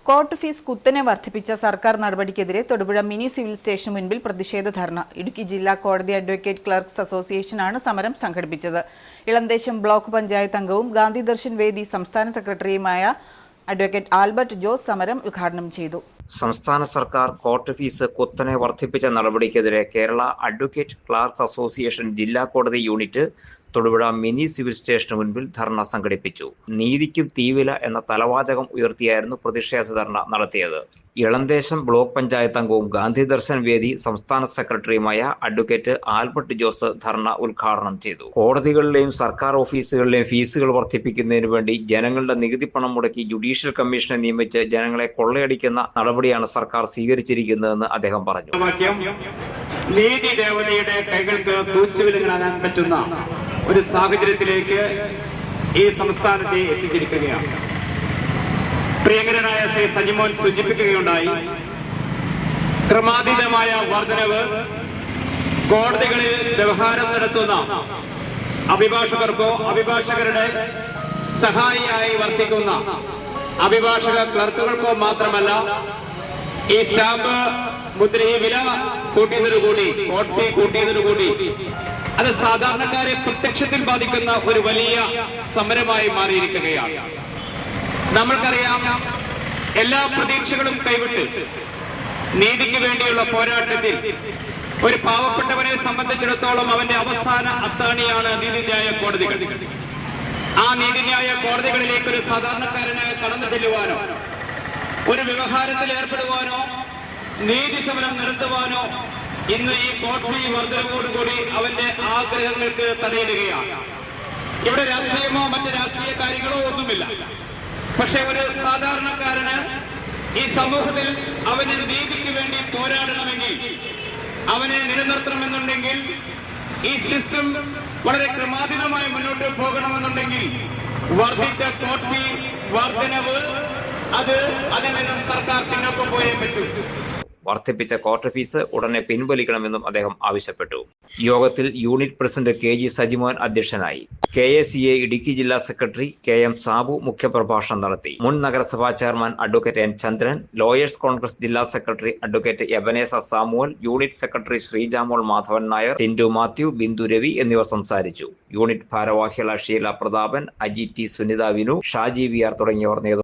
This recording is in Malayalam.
കോർട്ട് ഫീസ് കുത്തനെ വർദ്ധിപ്പിച്ച സർക്കാർ നടപടിക്കെതിരെ തൊടുപുഴ മിനി സിവിൽ സ്റ്റേഷന് മുൻപിൽ പ്രതിഷേധ ധർണ. ഇടുക്കി ജില്ലാ കോടതി അഡ്വക്കേറ്റ് ക്ലർക്സ് അസോസിയേഷനാണ് സമരം സംഘടിപ്പിച്ചത്. ഇളന്തേശം ബ്ലോക്ക് പഞ്ചായത്ത് അംഗവും ഗാന്ധി ദർശൻ വേദി സംസ്ഥാന സെക്രട്ടറിയുമായ അഡ്വക്കേറ്റ് ആൽബർട്ട് ജോസ് സമരം ഉദ്ഘാടനം ചെയ്തു. സംസ്ഥാന സർക്കാർ കോർട്ട് ഫീസ് കുത്തനെ വർദ്ധിപ്പിച്ച നടപടിക്കെതിരെ കേരള അഡ്വക്കേറ്റ് ക്ലർക്സ് അസോസിയേഷൻ ജില്ലാ കോടതി യൂണിറ്റ് തൊടുപുഴ മിനി സിവിൽ സ്റ്റേഷന് മുൻപിൽ ധർണ സംഘടിപ്പിച്ചു. നീതിക്കും തീവില എന്ന തലവാചകം ഉയർത്തിയായിരുന്നു പ്രതിഷേധ ധർണ നടത്തിയത്. ഇളന്തേശം ബ്ലോക്ക് പഞ്ചായത്ത് അംഗവും ഗാന്ധി ദർശൻ വേദി സംസ്ഥാന സെക്രട്ടറിയുമായ അഡ്വക്കേറ്റ് ആൽബർട്ട് ജോസ് ധർണ ഉദ്ഘാടനം ചെയ്തു. കോടതികളിലെയും സർക്കാർ ഓഫീസുകളിലെയും ഫീസുകൾ വർദ്ധിപ്പിക്കുന്നതിന് വേണ്ടി ജനങ്ങളുടെ നികുതി പണം മുടക്കി ജുഡീഷ്യൽ കമ്മീഷനെ നിയമിച്ച് ജനങ്ങളെ കൊള്ളയടിക്കുന്ന നടപടിയാണ് സർക്കാർ സ്വീകരിച്ചിരിക്കുന്നതെന്ന് അദ്ദേഹം പറഞ്ഞു. നീതി ദേവതയുടെ കൈകൾക്ക് തൂച്ചുവിലങ്ങാൻ പറ്റുന്ന ഒരു സാഹചര്യത്തിലേക്ക് ഈ സംസ്ഥാനത്തെ എത്തിച്ചിരിക്കുകയാണ്. പ്രിയങ്കരനായ ശ്രീ സജിമോൻ സൂചിപ്പിക്കുകയുണ്ടായി, ക്രമാതീതമായ വർധനവ് കോടതികളിൽ വ്യവഹാരം നടത്തുന്ന അഭിഭാഷകർക്കോ അഭിഭാഷകരുടെ സഹായിയായി വർത്തിക്കുന്ന അഭിഭാഷക ക്ലർക്കുകൾക്കോ മാത്രമല്ല, ഈ സ്റ്റാമ്പ് മുദ്ര ഈ വില കൂട്ടിയതിനുകൂടി കോർട്ട് ഫീ കൂട്ടിയതിനുകൂടി അത് സാധാരണക്കാരെ പ്രത്യക്ഷത്തിൽ ബാധിക്കുന്ന ഒരു വലിയ സമരമായി മാറിയിരിക്കുകയാണ്. നമ്മൾക്കറിയാം, എല്ലാ പ്രതീക്ഷകളും കൈവിട്ട് നീതിക്ക് വേണ്ടിയുള്ള പോരാട്ടത്തിൽ ഒരു പാവപ്പെട്ടവനെ സംബന്ധിച്ചിടത്തോളം അവന്റെ അവസാന അത്താണിയാണ് നീതിന്യായ കോടതികൾ. ആ നീതിന്യായ കോടതികളിലേക്ക് ഒരു സാധാരണക്കാരന് കടന്നു ചെല്ലുവാനോ ഒരു വ്യവഹാരത്തിൽ ഏർപ്പെടുവാനോ നീതി സമരം നടത്തുവാനോ ഇന്ന് ഈ കോർട്ട് ഫീ വർധനവോടുകൂടി അവന്റെ ആഗ്രഹങ്ങൾക്ക് തടയിടുകയാണ്. ഇവിടെ രാഷ്ട്രീയമോ മറ്റ് രാഷ്ട്രീയ കാര്യങ്ങളോ ഒന്നുമില്ല. പക്ഷെ ഒരു സാധാരണക്കാരന് ഈ സമൂഹത്തിൽ അവന് നീതിക്ക് വേണ്ടി പോരാടണമെങ്കിൽ, അവനെ നിലനിർത്തണമെന്നുണ്ടെങ്കിൽ, ഈ സിസ്റ്റം വളരെ ക്രമാതീതമായി മുന്നോട്ട് പോകണമെന്നുണ്ടെങ്കിൽ വർദ്ധിച്ച കോർട്ട് ഫീ വർധനവ് അതിൽ നിന്നും സർക്കാർ പിന്നോക്കം പോയേ പറ്റൂ. വർദ്ധിപ്പിച്ച കോർട്ട് ഫീസ് ഉടനെ പിൻവലിക്കണമെന്നും അദ്ദേഹം ആവശ്യപ്പെട്ടു. യോഗത്തിൽ യൂണിറ്റ് പ്രസിഡന്റ് KG സജിമോൻ അധ്യക്ഷനായി. KACA ഇടുക്കി ജില്ലാ സെക്രട്ടറി KM സാബു മുഖ്യപ്രഭാഷണം നടത്തി. മുൻ നഗരസഭാ chairman advocate N Chandran, lawyers Congress ജില്ലാ secretary advocate Ebenezer Samuel, unit secretary Sreejamol Madhavan Nair, Tindu Mathew, Bindu Ravi എന്നിവർ സംസാരിച്ചു. യൂണിറ്റ് ഭാരവാഹികളായ ഷീല പ്രതാപൻ, അജി T സുനിത വിനു, ഷാജി VR തുടങ്ങിയവർ നേതൃത്വം